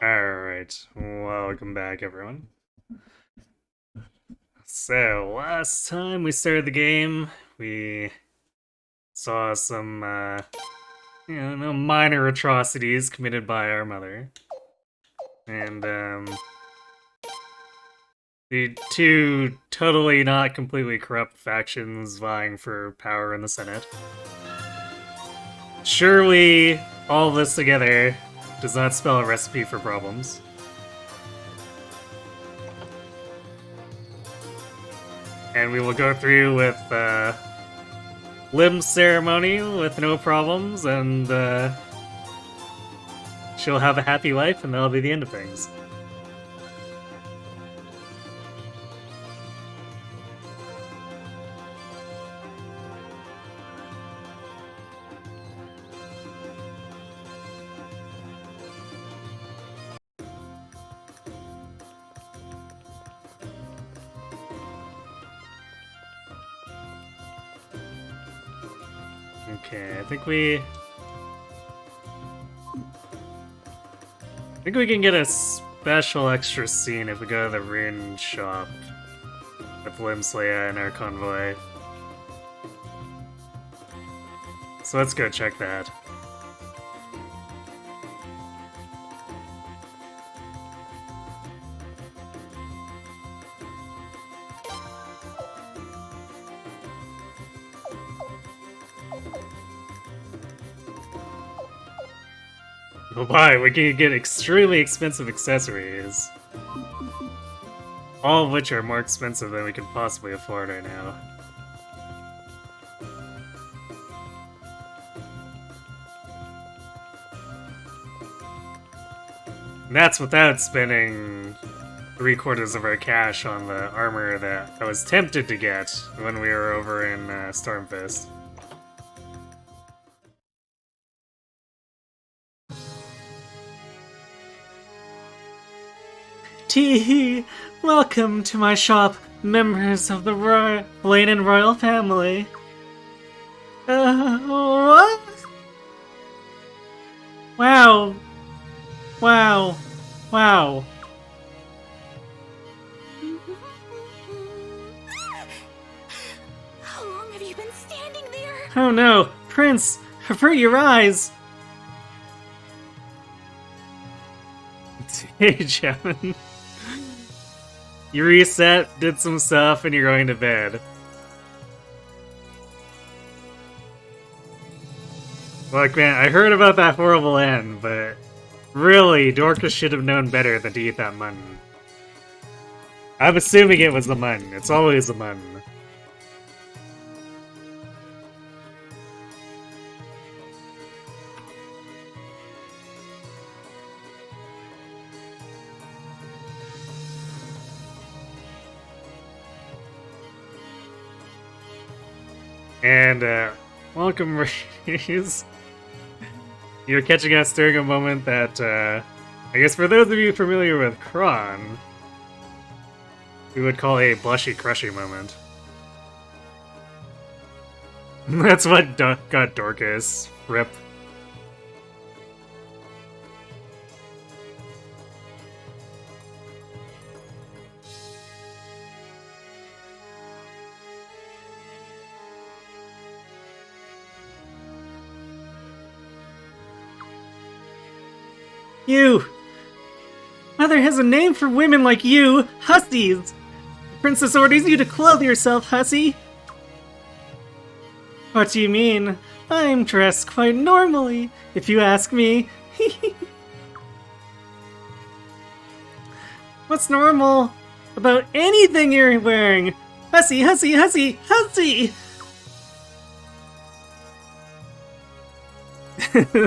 Alright, welcome back everyone. So, last time we started the game, we saw some, no minor atrocities committed by our mother. And, the two totally not completely corrupt factions vying for power in the Senate. Surely, all this together does not spell a recipe for problems. And we will go through with limb ceremony with no problems, and she'll have a happy life, and that'll be the end of things. Okay, I think we can get a special extra scene if we go to the rune shop with Limslea and our convoy. So let's go check that. Why? We can get extremely expensive accessories. All of which are more expensive than we can possibly afford right now. And that's without spending 3/4 of our cash on the armor that I was tempted to get when we were over in Stormfist. Tee, welcome to my shop, members of the Lane royal family. What? Wow. Wow. Wow. How long have you been standing there? Oh no, Prince, avert your eyes. Hey, Chapman. You reset, did some stuff, and you're going to bed. Look, man, I heard about that horrible end, but really, Dorcas should have known better than to eat that mutton. I'm assuming it was the mutton. It's always the mutton. And, welcome, Reese. You're catching us during a moment that, I guess for those of you familiar with Kron, we would call a blushy, crushy moment. That's what got Dorcas. Rip. You! Mother has a name for women like you, hussies! The princess orders you to clothe yourself, hussy! What do you mean? I'm dressed quite normally, if you ask me. What's normal about anything you're wearing? Hussy, hussy, hussy, hussy!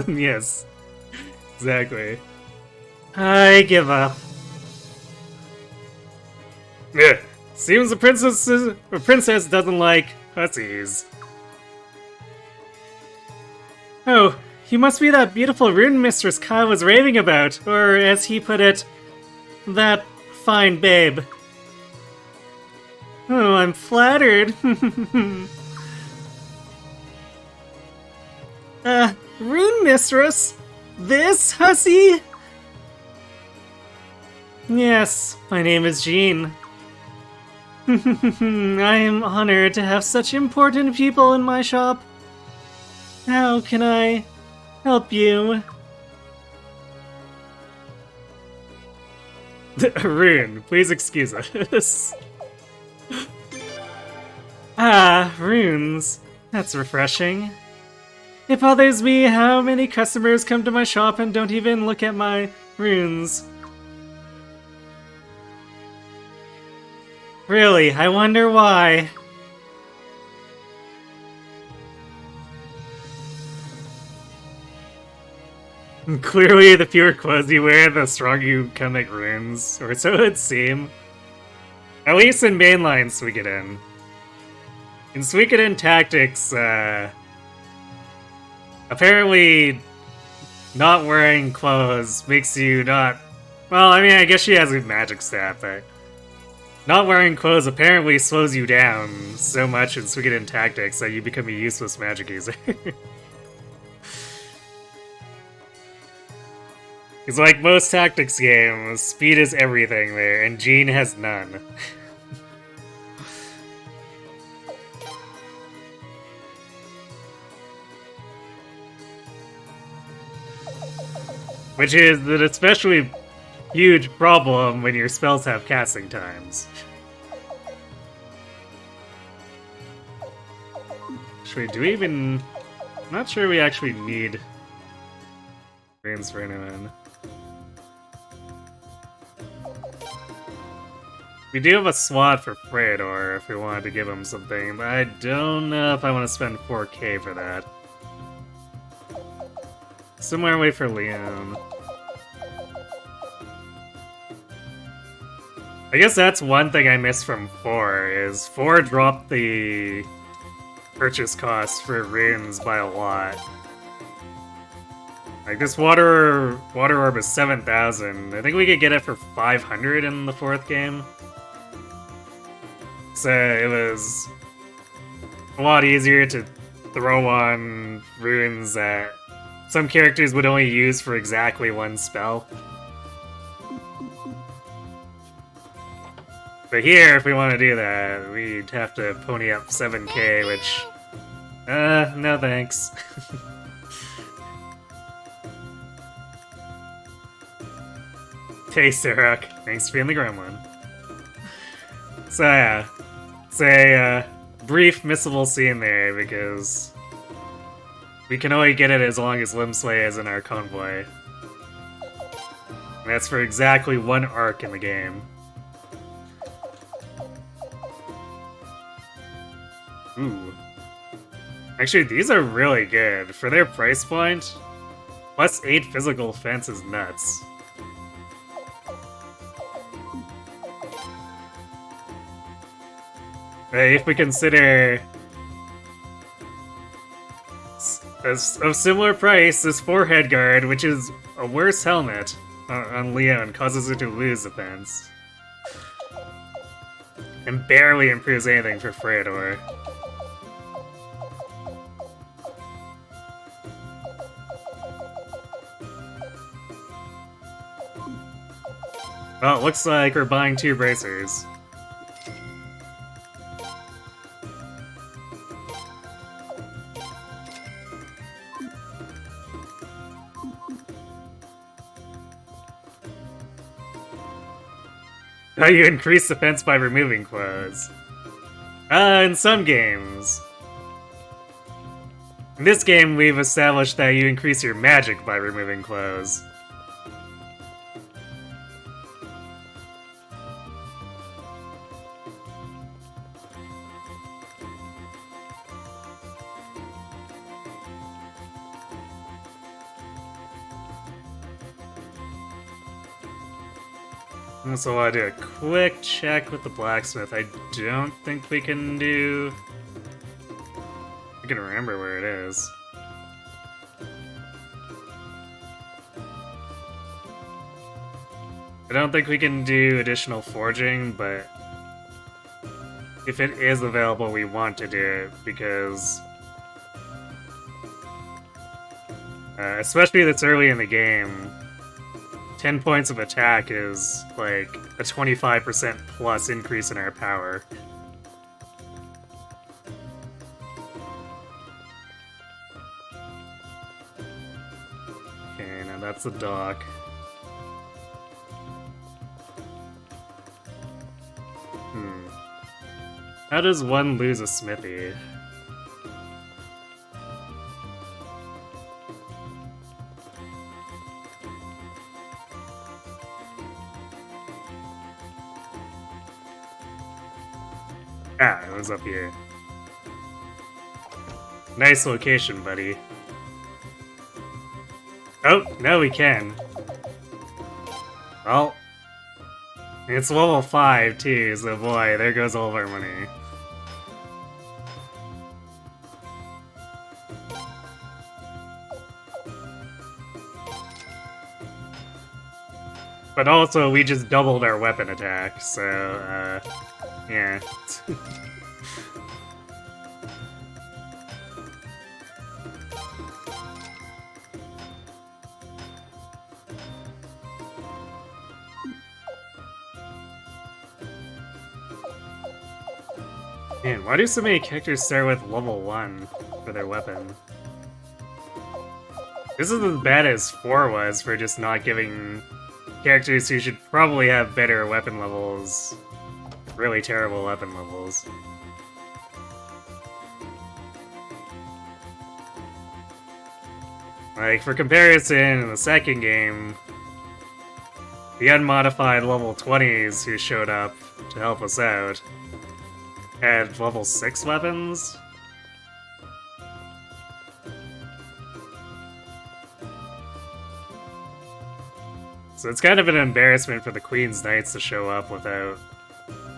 Yes. Exactly. I give up. Yeah, seems the princess doesn't like hussies. Oh, you must be that beautiful rune mistress Kai was raving about, or as he put it, that fine babe. Oh, I'm flattered. Rune mistress? This hussy? Yes, my name is Jean. I am honored to have such important people in my shop. How can I help you? Rune, please excuse us. Ah, runes. That's refreshing. It bothers me how many customers come to my shop and don't even look at my runes. Really, I wonder why. Clearly, the fewer clothes you wear, the stronger you can make runes, or so it would seem. At least in mainline Suikoden. In Suikoden Tactics, apparently not wearing clothes makes you not... Well, I mean, I guess she has a magic stat, but... Not wearing clothes apparently slows you down so much in Suikoden Tactics that you become a useless magic user. Because like most tactics games, speed is everything there, and Jean has none. Which is an especially huge problem when your spells have casting times. Actually, do we even... I'm not sure we actually need runes for anyone. We do have a slot for Freydor if we wanted to give him something, but I don't know if I want to spend 4k for that. Similar way for Leon. I guess that's one thing I missed from 4, is 4 dropped the purchase cost for runes by a lot. Like, this water orb is 7,000. I think we could get it for 500 in the 4th game. So it was a lot easier to throw on runes that some characters would only use for exactly one spell. But here, if we want to do that, we'd have to pony up 7k, which... no thanks. Hey, Sarok. Thanks for being the gremlin. So, yeah. It's a brief missable scene there, because we can only get it as long as Limsway is in our convoy. And that's for exactly one arc in the game. Ooh. Actually, these are really good. For their price point, plus 8 physical defense is nuts. If we consider of similar price, this forehead guard, which is a worse helmet on Leon, causes it to lose defense. And barely improves anything for Freydor. Well, it looks like we're buying 2 bracers. Oh, you increase defense by removing clothes. In some games. In this game, we've established that you increase your magic by removing clothes. So I want to do a quick check with the blacksmith. I don't think we can do... I can remember where it is. I don't think we can do additional forging, but if it is available, we want to do it, because... especially this early in the game, 10 points of attack is like a 25% plus increase in our power. Okay, now that's the dock. How does one lose a smithy? Ah, it was up here. Nice location, buddy. Oh, now we can. Well, it's level 5 too, so boy, there goes all of our money. But also, we just doubled our weapon attack, so, yeah. Man, why do so many characters start with level 1 for their weapon? This is as bad as 4 was for just not giving characters who should probably have better weapon levels really terrible weapon levels. Like, for comparison, in the second game, the unmodified level 20s who showed up to help us out had level 6 weapons? So it's kind of an embarrassment for the Queen's Knights to show up without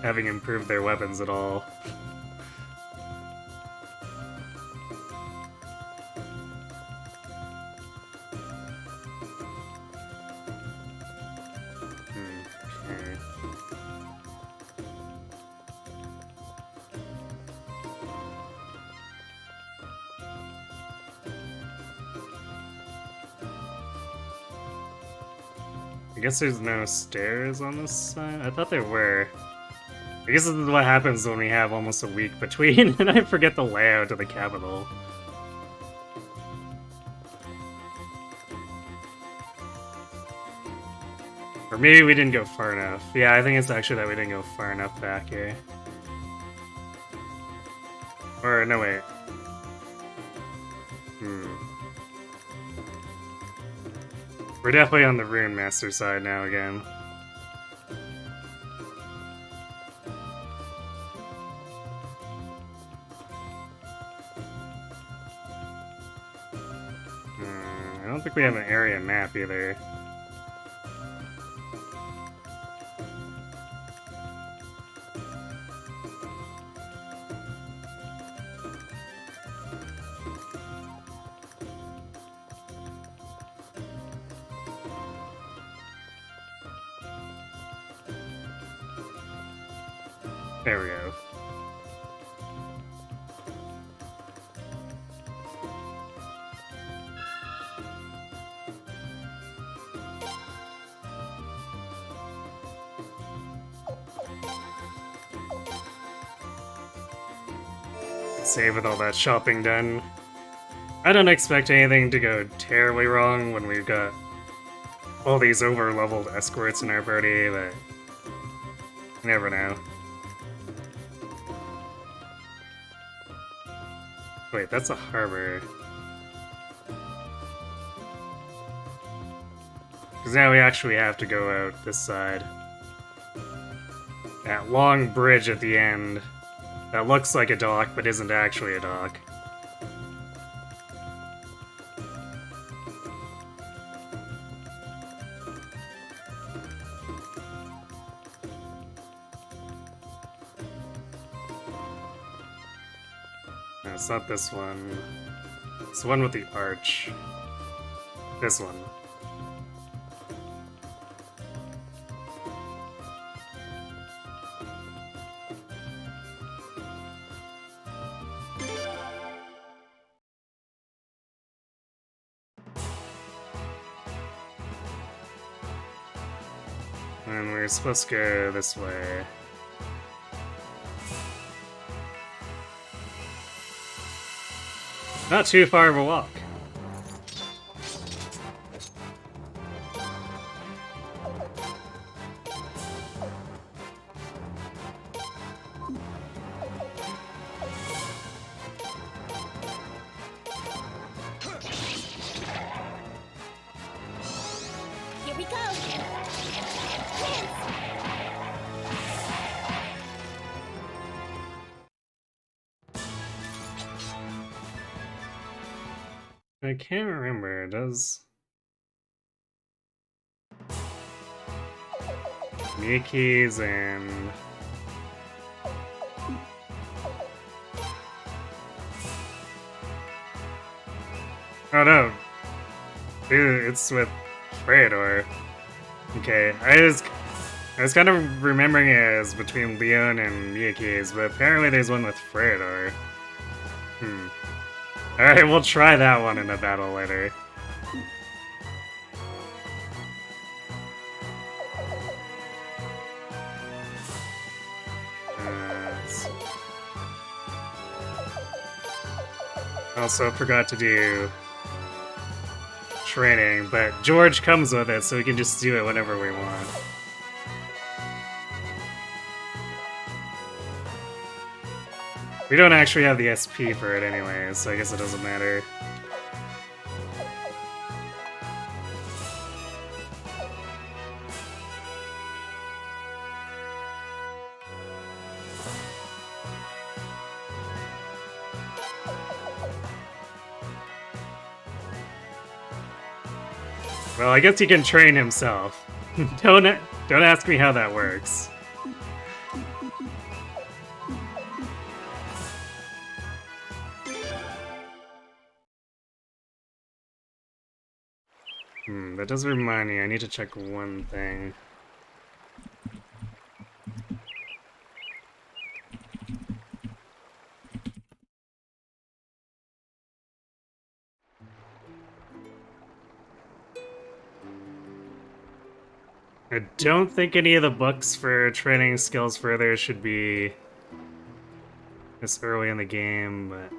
having improved their weapons at all. Okay. I guess there's no stairs on this side? I thought there were. I guess this is what happens when we have almost a week between and I forget the layout of the capital. Or maybe we didn't go far enough. Yeah, I think it's actually that we didn't go far enough back here. Or, no, wait. We're definitely on the Rune Master side now again. I don't think we have an area map either. There we go. Save with all that shopping done. I don't expect anything to go terribly wrong when we've got all these over-leveled escorts in our party, but you never know. Wait, that's a harbor. Because now we actually have to go out this side. That long bridge at the end that looks like a dock but isn't actually a dock. No, it's not this one. It's the one with the arch. This one. And we're supposed to go this way. Not too far of a walk. Here we go. I can't remember. Does Miyake's and oh no, it's with Freydor. Okay, I was kind of remembering it as between Leon and Miyake's, but apparently there's one with Freydor. Alright, we'll try that one in a battle later. Also forgot to do training, but George comes with it, so we can just do it whenever we want. We don't actually have the SP for it anyway, so I guess it doesn't matter. Well, I guess he can train himself. Don't ask me how that works. That does remind me, I need to check one thing. I don't think any of the books for training skills further should be this early in the game, but...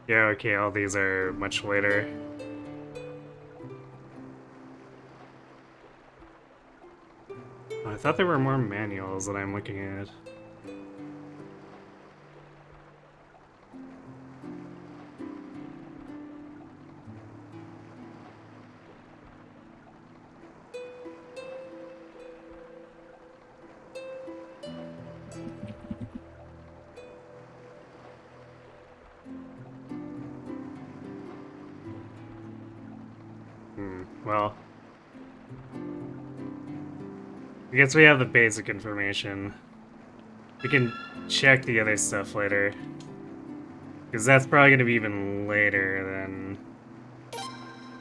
yeah, okay, all these are much later. I thought there were more manuals that I'm looking at. Well, I guess we have the basic information. We can check the other stuff later. Because that's probably going to be even later than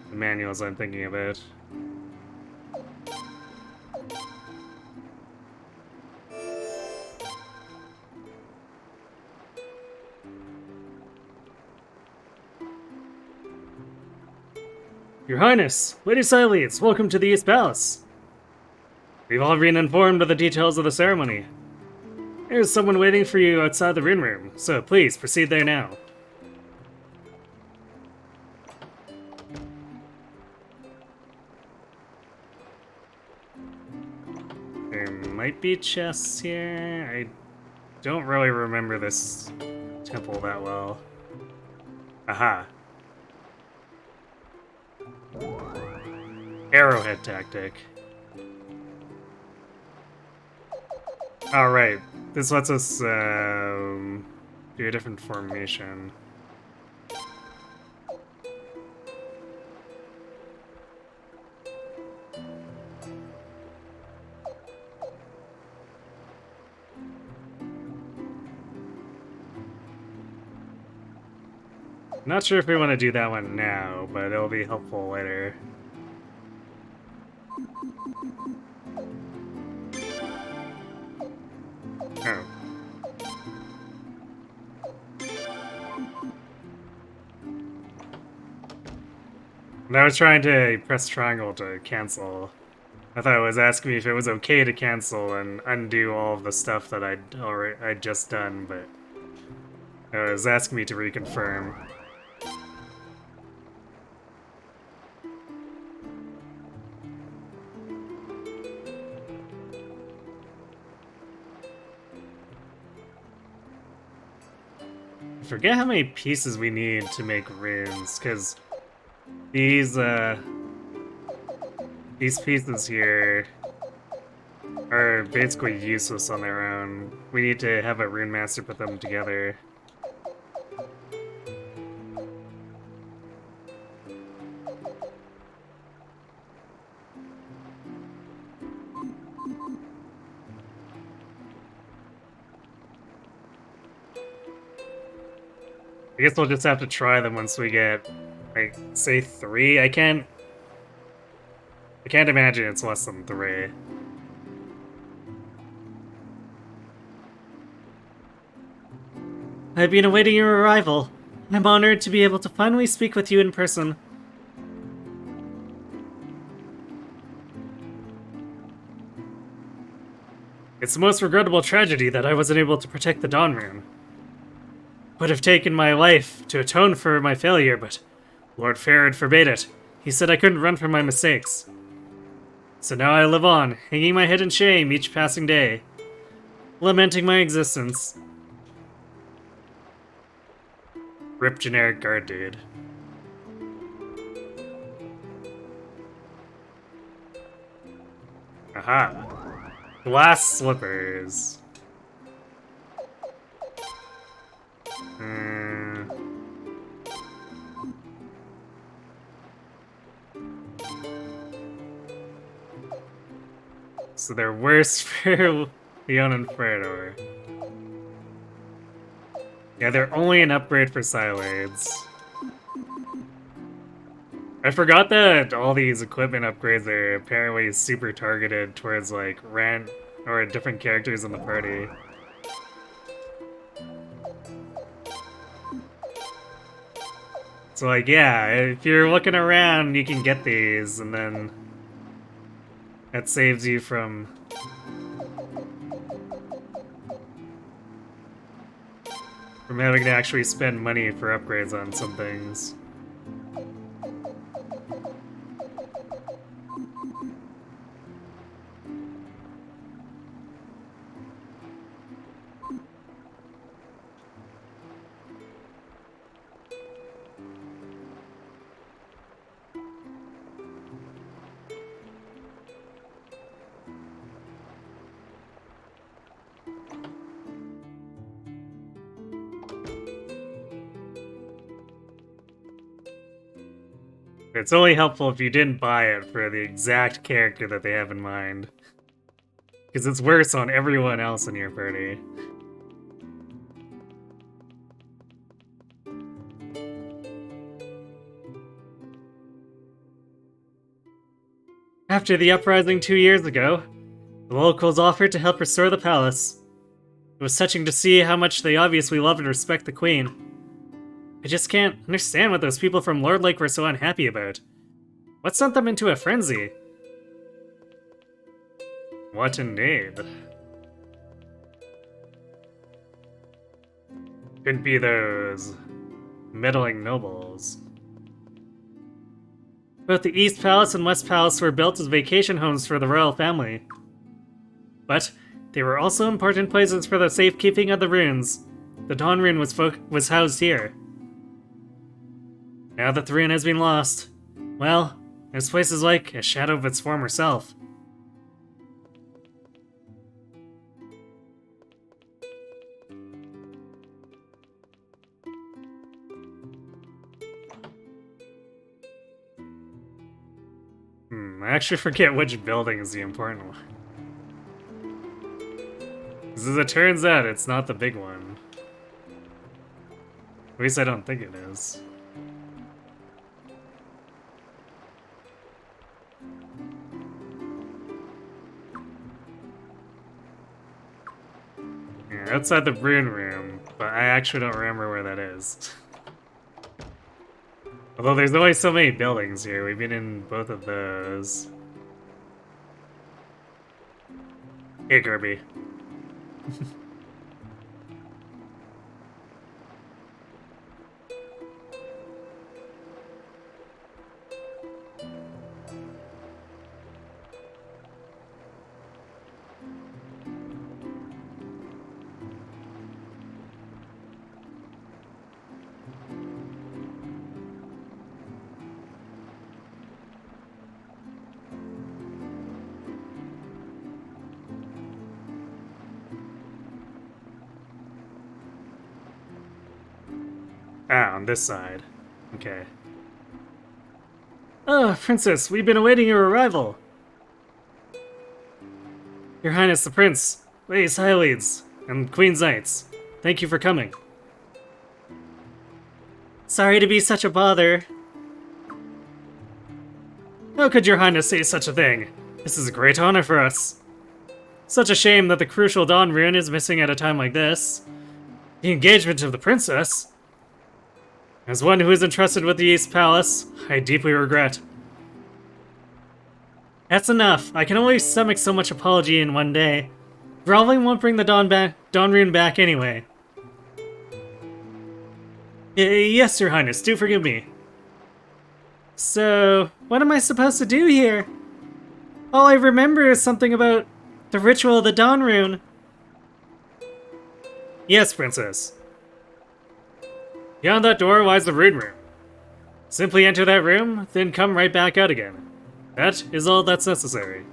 the manuals I'm thinking about. Your Highness, Lady Siletes, welcome to the East Palace. We've all been informed of the details of the ceremony. There's someone waiting for you outside the rune room, so please proceed there now. There might be chests here. I don't really remember this temple that well. Aha. Arrowhead tactic. Alright, this lets us do a different formation. Not sure if we want to do that one now, but it'll be helpful later. Oh. And I was trying to press triangle to cancel. I thought it was asking me if it was okay to cancel and undo all of the stuff that I'd just done, but it was asking me to reconfirm. I forget how many pieces we need to make runes, because these pieces here are basically useless on their own. We need to have a rune master put them together. I guess we'll just have to try them once we get, like, say 3. I can't imagine it's less than 3. I've been awaiting your arrival. I'm honored to be able to finally speak with you in person. It's the most regrettable tragedy that I wasn't able to protect the Dawn Rune. Would have taken my life to atone for my failure, but Lord Farad forbade it. He said I couldn't run from my mistakes. So now I live on, hanging my head in shame each passing day, lamenting my existence. Rip generic guard dude. Aha. Glass slippers. So they're worse for Leon and Fredor. Yeah, they're only an upgrade for Silades. I forgot that all these equipment upgrades are apparently super targeted towards, like, Rand or different characters in the party. So, like, yeah, if you're looking around, you can get these, and then that saves you from having to actually spend money for upgrades on some things. It's only helpful if you didn't buy it for the exact character that they have in mind. Because it's worse on everyone else in your party. After the uprising 2 years ago, the locals offered to help restore the palace. It was touching to see how much they obviously love and respect the queen. I just can't understand what those people from Lord Lake were so unhappy about. What sent them into a frenzy? What indeed? Could be those meddling nobles. Both the East Palace and West Palace were built as vacation homes for the royal family. But they were also important places for the safekeeping of the runes. The Dawn Rune was housed here. Now that the rune has been lost, well, this place is like a shadow of its former self. I actually forget which building is the important one. Because as it turns out, it's not the big one. At least I don't think it is. Yeah, outside the Rune Room, but I actually don't remember where that is. Although there's always so many buildings here, we've been in both of those. Hey, Kirby. Ah, on this side. Okay. Oh, Princess, we've been awaiting your arrival. Your Highness the Prince, Ladies Hylides, and Queen's Knights, thank you for coming. Sorry to be such a bother. How could your Highness say such a thing? This is a great honor for us. Such a shame that the crucial Dawn Rune is missing at a time like this. The engagement of the princess. As one who is entrusted with the East Palace, I deeply regret. That's enough. I can only stomach so much apology in one day. Groveling won't bring the Dawn Rune back anyway. Yes, your Highness, do forgive me. So, what am I supposed to do here? All I remember is something about the ritual of the Dawn Rune. Yes, Princess. Beyond that door lies the Rune Room. Simply enter that room, then come right back out again. That is all that's necessary.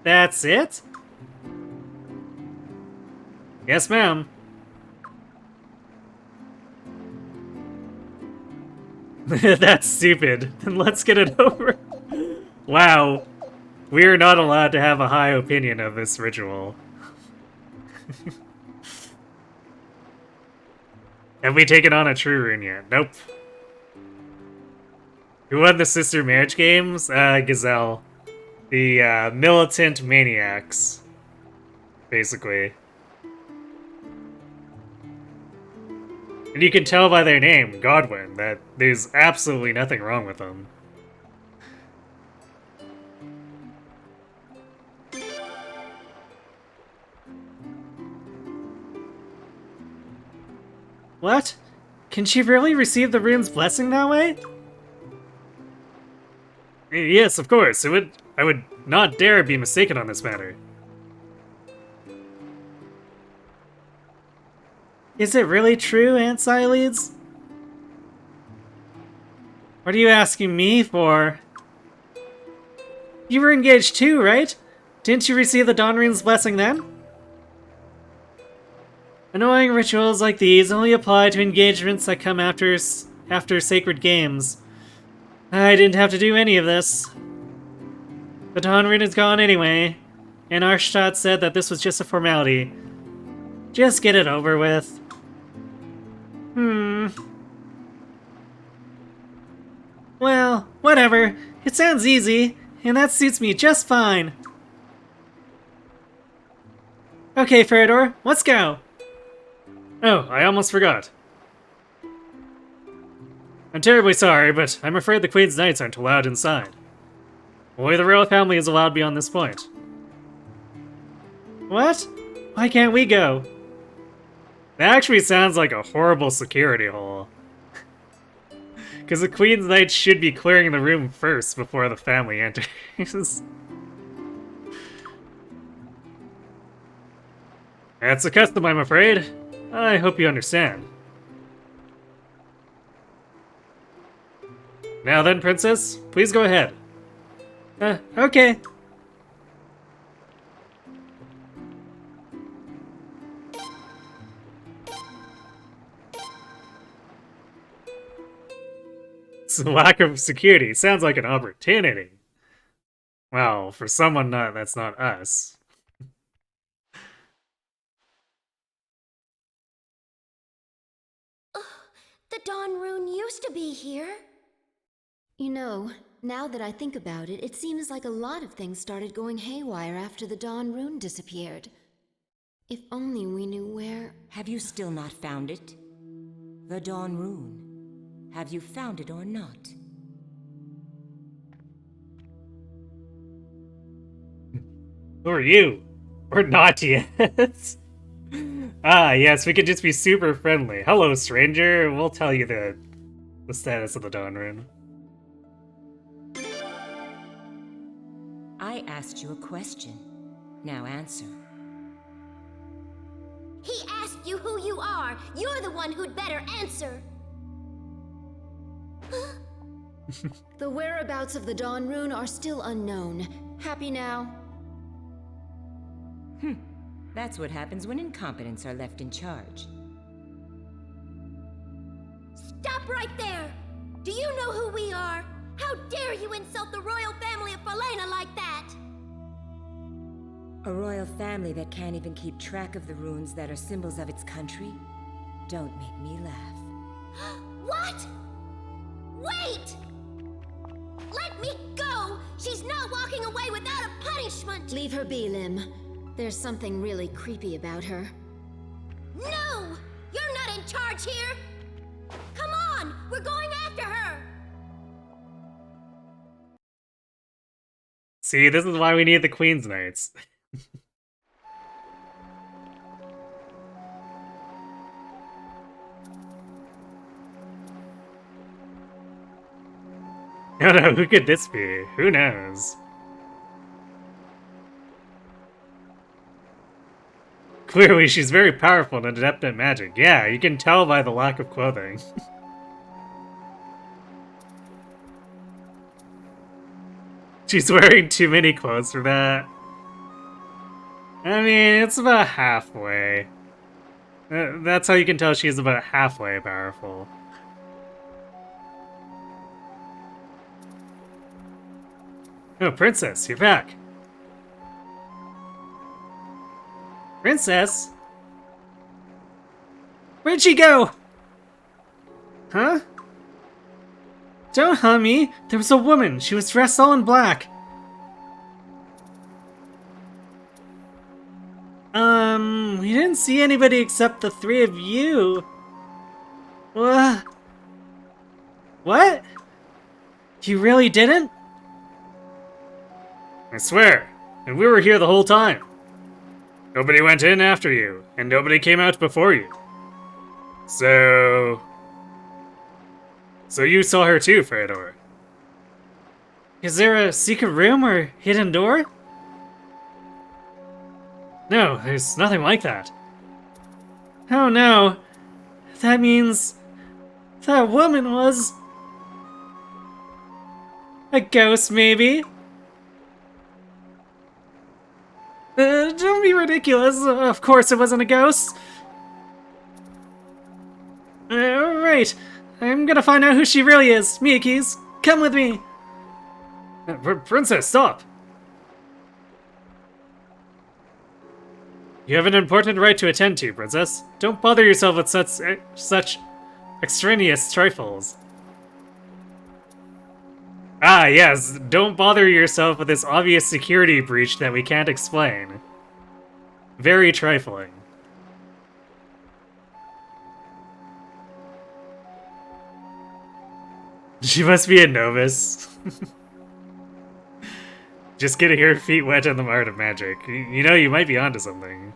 That's it? Yes, ma'am. That's stupid. Then let's get it over. Wow. We are not allowed to have a high opinion of this ritual. Have we taken on a true rune yet? Nope. Who won the sister marriage games? Gazelle. The Militant Maniacs. Basically. And you can tell by their name, Godwin, that there's absolutely nothing wrong with them. What? Can she really receive the rune's blessing that way? Yes, of course. I would not dare be mistaken on this matter. Is it really true, Aunt Xyledes? What are you asking me for? You were engaged too, right? Didn't you receive the Dawn Rune's blessing then? Annoying rituals like these only apply to engagements that come after sacred games. I didn't have to do any of this. The Dawn Rune is gone anyway, and Arshtat said that this was just a formality. Just get it over with. Well, whatever. It sounds easy, and that suits me just fine. Okay, Feridor, let's go. Oh, I almost forgot. I'm terribly sorry, but I'm afraid the Queen's Knights aren't allowed inside. Only the royal family is allowed beyond this point. What? Why can't we go? That actually sounds like a horrible security hole. Because the Queen's Knights should be clearing the room first before the family enters. That's a custom, I'm afraid. I hope you understand. Now then, Princess, please go ahead. Okay. This lack of security sounds like an opportunity. Well, for someone that's not us. The Dawn Rune used to be here. You know, now that I think about it, it seems like a lot of things started going haywire after the Dawn Rune disappeared. If only we knew where... Have you still not found it? The Dawn Rune. Have you found it or not? Who are you? We're not yet. Ah, yes, we could just be super friendly. Hello, stranger. We'll tell you the status of the Dawn Rune. I asked you a question. Now answer. He asked you who you are! You're the one who'd better answer! The whereabouts of the Dawn Rune are still unknown. Happy now? That's what happens when incompetents are left in charge. Stop right there! Do you know who we are? How dare you insult the royal family of Falena like that? A royal family that can't even keep track of the runes that are symbols of its country? Don't make me laugh. What? Wait! Let me go! She's not walking away without a punishment! Leave her be, Lim. There's something really creepy about her. No! You're not in charge here! Come on! We're going after her! See, this is why we need the Queen's Knights. No, who could this be? Who knows? Clearly, she's very powerful and adept at magic. Yeah, you can tell by the lack of clothing. She's wearing too many clothes for that. I mean, it's about halfway. That's how you can tell she's about halfway powerful. Oh, Princess, you're back. Princess? Where'd she go? Huh? Don't hum me. There was a woman. She was dressed all in black. We didn't see anybody except the three of you. What? You really didn't? I swear. And we were here the whole time. Nobody went in after you, and nobody came out before you. So you saw her too, Feodor. Is there a secret room or hidden door? No, there's nothing like that. Oh no. That means that woman was a ghost, maybe? Don't be ridiculous. Of course it wasn't a ghost. Right. I'm gonna find out who she really is. Miyakis, come with me. Princess, stop. You have an important right to attend to, Princess. Don't bother yourself with such extraneous trifles. Ah, yes, don't bother yourself with this obvious security breach that we can't explain. Very trifling. She must be a novice. Just getting her feet wet in the art of magic. You know, you might be onto something.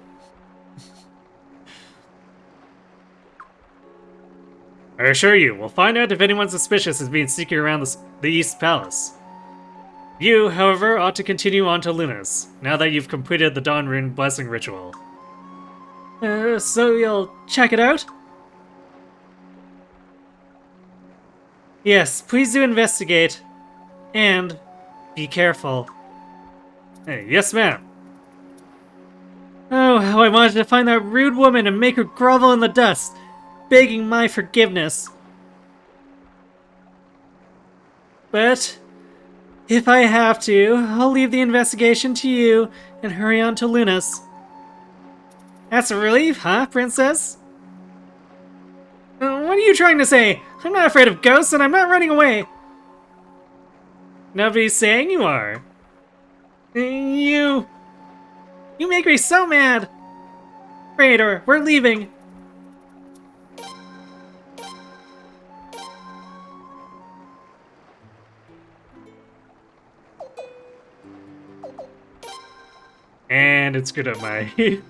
I assure you, we'll find out if anyone suspicious is being sneaking around the East Palace. You, however, ought to continue on to Luna's, now that you've completed the Dawn Rune blessing ritual. So you'll check it out? Yes, please do investigate. And be careful. Hey, yes ma'am. Oh, how I wanted to find that rude woman and make her grovel in the dust, begging my forgiveness. But if I have to, I'll leave the investigation to you and hurry on to Luna's. That's a relief, huh, Princess? What are you trying to say? I'm not afraid of ghosts and I'm not running away. Nobody's saying you are. You make me so mad. Praetor, we're leaving. And it screwed up my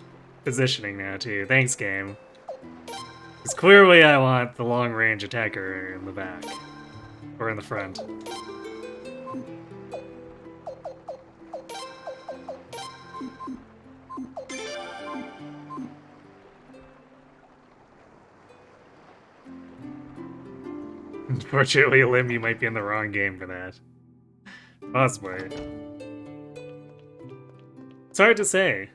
positioning now, too. Thanks, game. Because clearly I want the long-range attacker in the back. Or in the front. Unfortunately, Lim, you might be in the wrong game for that. Possibly. It's hard to say.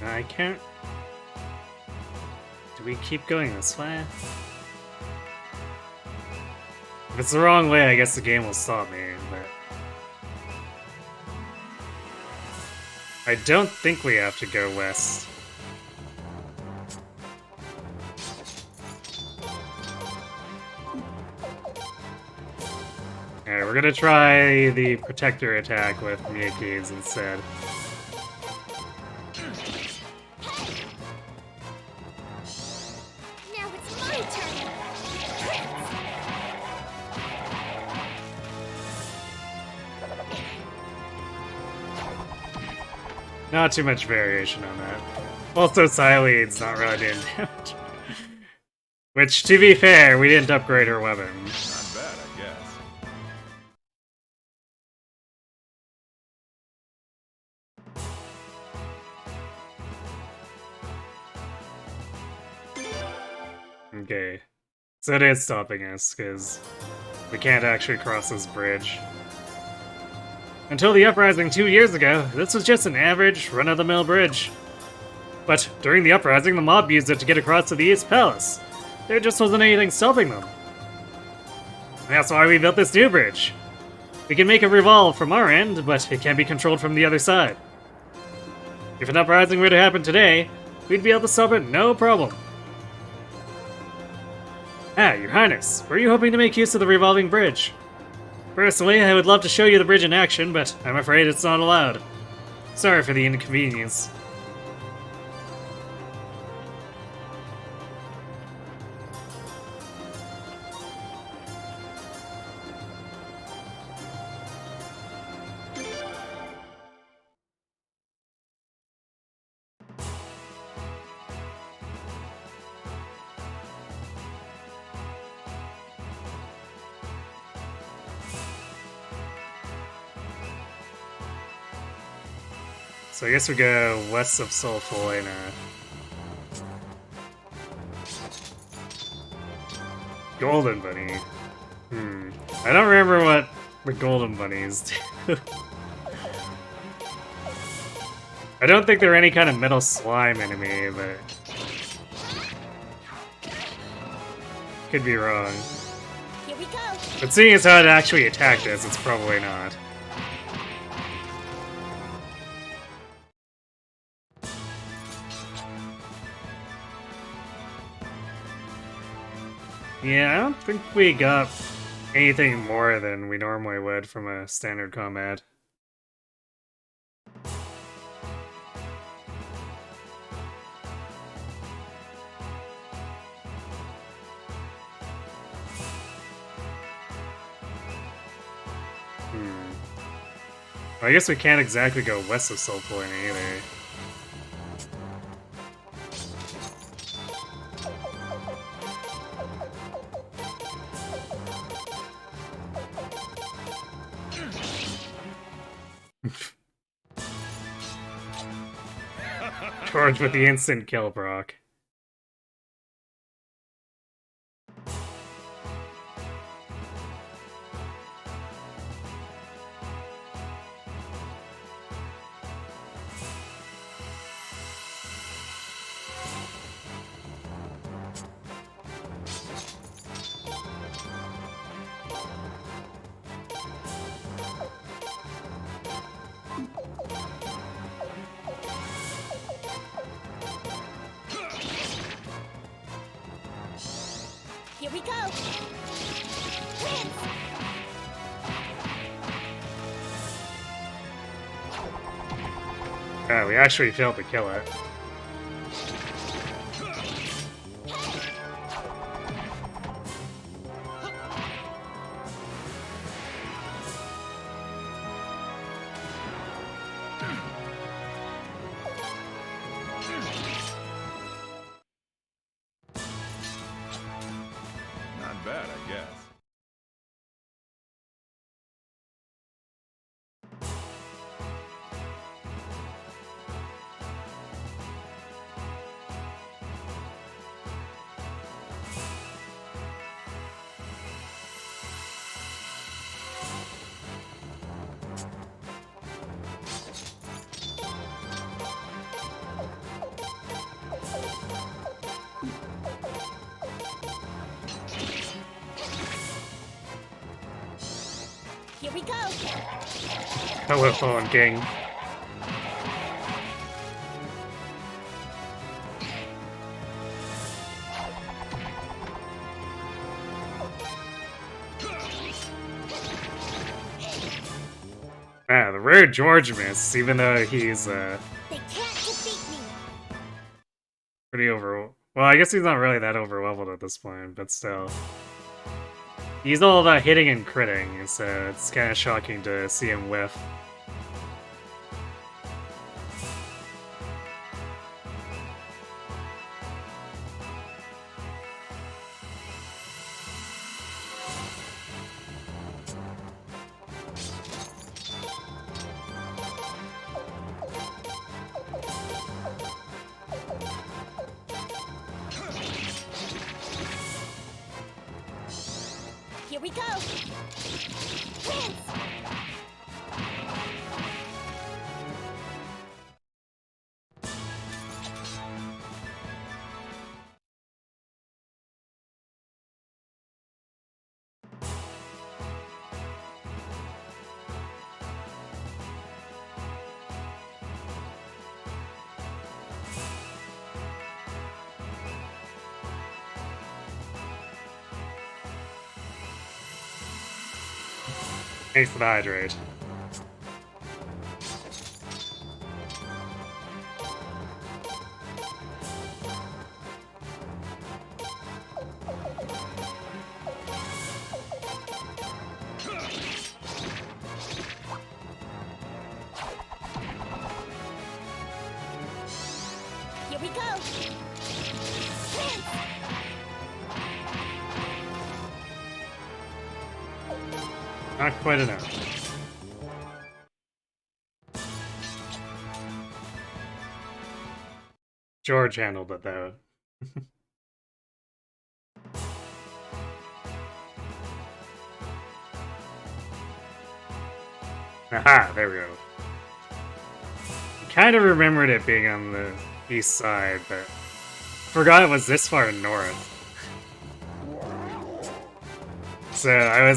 I can't... Do we keep going this way? If it's the wrong way, I guess the game will stop me, but... I don't think we have to go west. Alright, we're gonna try the Protector attack with Miyaki's instead. Now it's my turn. Not too much variation on that. Also, Silead's not really doing damage. Which, to be fair, we didn't upgrade her weapon. Not bad, I guess. Okay. So it is stopping us, because we can't actually cross this bridge. Until the uprising 2 years ago, this was just an average, run-of-the-mill bridge. But during the uprising, the mob used it to get across to the East Palace. There just wasn't anything stopping them. That's why we built this new bridge. We can make it revolve from our end, but it can't be controlled from the other side. If an uprising were to happen today, we'd be able to stop it no problem. Ah, Your Highness, were you hoping to make use of the revolving bridge? Personally, I would love to show you the bridge in action, but I'm afraid it's not allowed. Sorry for the inconvenience. So I guess we go west of Sulfolena. Golden Bunny. I don't remember what the Golden Bunnies do. I don't think they're any kind of metal slime enemy, but... Could be wrong. Here we go. But seeing as how it actually attacked us, it's probably not. Yeah, I don't think we got anything more than we normally would from a standard combat. Well, I guess we can't exactly go west of Sulfolena either. George with the instant kill proc. Here we go! Rinse! Oh, we actually failed to kill it. Not bad, I guess. Here we go! Hello, Fallen King. Ah, the rare George miss, even though he's They can't defeat me! pretty over. Well, I guess he's not really that overleveled at this point, but still. He's all about hitting and critting, so it's kind of shocking to see him whiff. Here we go! Rinse! Thanks for the hydrate. Here we go! Rinse! Not quite enough. George handled it though. Aha, there we go. I kind of remembered it being on the east side, but forgot it was this far north. So I was